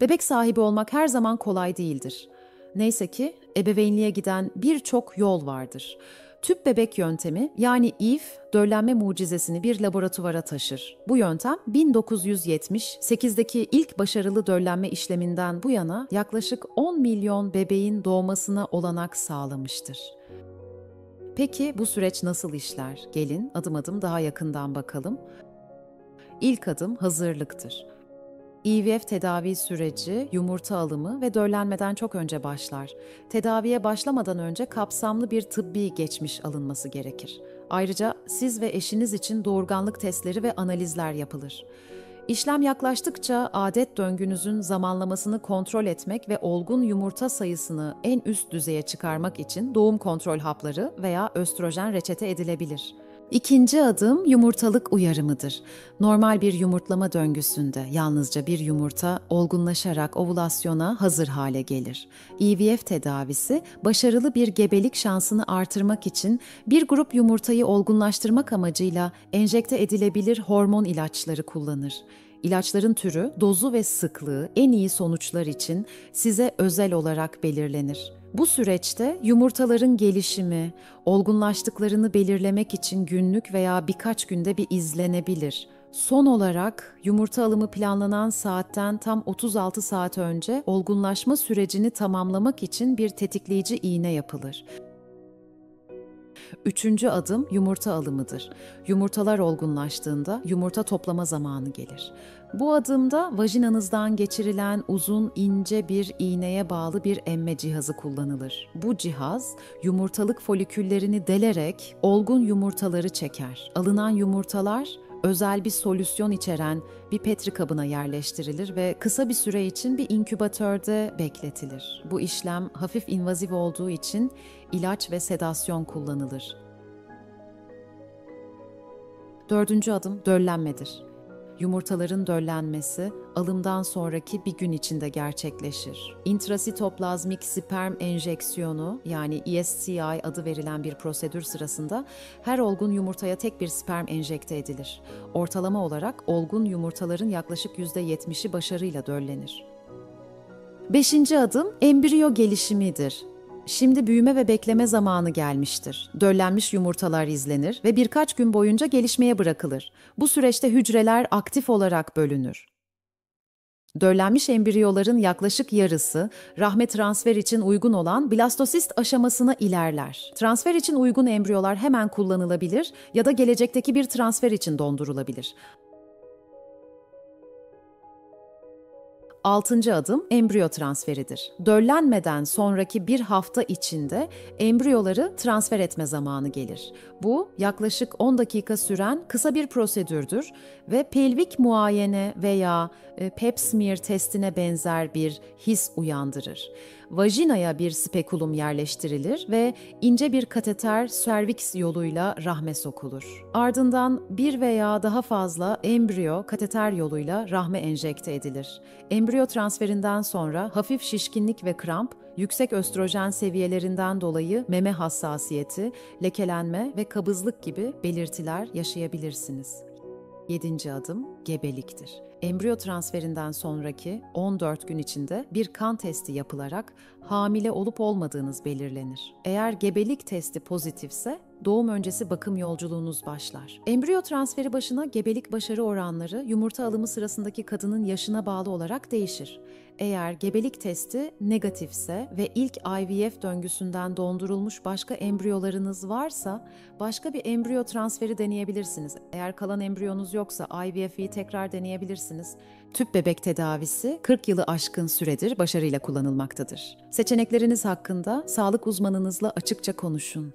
Bebek sahibi olmak her zaman kolay değildir. Neyse ki ebeveynliğe giden birçok yol vardır. Tüp bebek yöntemi yani İF, döllenme mucizesini bir laboratuvara taşır. Bu yöntem 1978'deki ilk başarılı döllenme işleminden bu yana yaklaşık 10 milyon bebeğin doğmasına olanak sağlamıştır. Peki bu süreç nasıl işler? Gelin adım adım daha yakından bakalım. İlk adım hazırlıktır. IVF tedavi süreci, yumurta alımı ve döllenmeden çok önce başlar. Tedaviye başlamadan önce kapsamlı bir tıbbi geçmiş alınması gerekir. Ayrıca siz ve eşiniz için doğurganlık testleri ve analizler yapılır. İşlem yaklaştıkça adet döngünüzün zamanlamasını kontrol etmek ve olgun yumurta sayısını en üst düzeye çıkarmak için doğum kontrol hapları veya östrojen reçete edilebilir. İkinci adım yumurtalık uyarımıdır. Normal bir yumurtlama döngüsünde yalnızca bir yumurta olgunlaşarak ovülasyona hazır hale gelir. IVF tedavisi başarılı bir gebelik şansını artırmak için bir grup yumurtayı olgunlaştırmak amacıyla enjekte edilebilir hormon ilaçları kullanır. İlaçların türü, dozu ve sıklığı en iyi sonuçlar için size özel olarak belirlenir. Bu süreçte yumurtaların gelişimi, olgunlaştıklarını belirlemek için günlük veya birkaç günde bir izlenebilir. Son olarak yumurta alımı planlanan saatten tam 36 saat önce olgunlaşma sürecini tamamlamak için bir tetikleyici iğne yapılır. Üçüncü adım yumurta alımıdır. Yumurtalar olgunlaştığında yumurta toplama zamanı gelir. Bu adımda vajinanızdan geçirilen uzun ince bir iğneye bağlı bir emme cihazı kullanılır. Bu cihaz yumurtalık foliküllerini delerek olgun yumurtaları çeker. Alınan yumurtalar özel bir solüsyon içeren bir petri kabına yerleştirilir ve kısa bir süre için bir inkübatörde bekletilir. Bu işlem hafif invaziv olduğu için ilaç ve sedasyon kullanılır. Dördüncü adım döllenmedir. Yumurtaların döllenmesi alımdan sonraki bir gün içinde gerçekleşir. İntrasitoplazmik sperm enjeksiyonu yani ESCI adı verilen bir prosedür sırasında her olgun yumurtaya tek bir sperm enjekte edilir. Ortalama olarak olgun yumurtaların yaklaşık %70'i başarıyla döllenir. Beşinci adım embriyo gelişimidir. Şimdi büyüme ve bekleme zamanı gelmiştir. Döllenmiş yumurtalar izlenir ve birkaç gün boyunca gelişmeye bırakılır. Bu süreçte hücreler aktif olarak bölünür. Döllenmiş embriyoların yaklaşık yarısı rahme transfer için uygun olan blastosist aşamasına ilerler. Transfer için uygun embriyolar hemen kullanılabilir ya da gelecekteki bir transfer için dondurulabilir. Altıncı adım embriyo transferidir. Döllenmeden sonraki bir hafta içinde embriyoları transfer etme zamanı gelir. Bu yaklaşık 10 dakika süren kısa bir prosedürdür ve pelvik muayene veya pap smear testine benzer bir his uyandırır. Vajinaya bir spekulum yerleştirilir ve ince bir kateter serviks yoluyla rahme sokulur. Ardından bir veya daha fazla embriyo kateter yoluyla rahme enjekte edilir. Embriyo transferinden sonra hafif şişkinlik ve kramp, yüksek östrojen seviyelerinden dolayı meme hassasiyeti, lekelenme ve kabızlık gibi belirtiler yaşayabilirsiniz. Yedinci adım gebeliktir. Embriyo transferinden sonraki 14 gün içinde bir kan testi yapılarak hamile olup olmadığınız belirlenir. Eğer gebelik testi pozitifse doğum öncesi bakım yolculuğunuz başlar. Embriyo transferi başına gebelik başarı oranları yumurta alımı sırasındaki kadının yaşına bağlı olarak değişir. Eğer gebelik testi negatifse ve ilk IVF döngüsünden dondurulmuş başka embriyolarınız varsa başka bir embriyo transferi deneyebilirsiniz. Eğer kalan embriyonuz yoksa IVF'i tekrar deneyebilirsiniz. Tüp bebek tedavisi 40 yılı aşkın süredir başarıyla kullanılmaktadır. Seçenekleriniz hakkında sağlık uzmanınızla açıkça konuşun.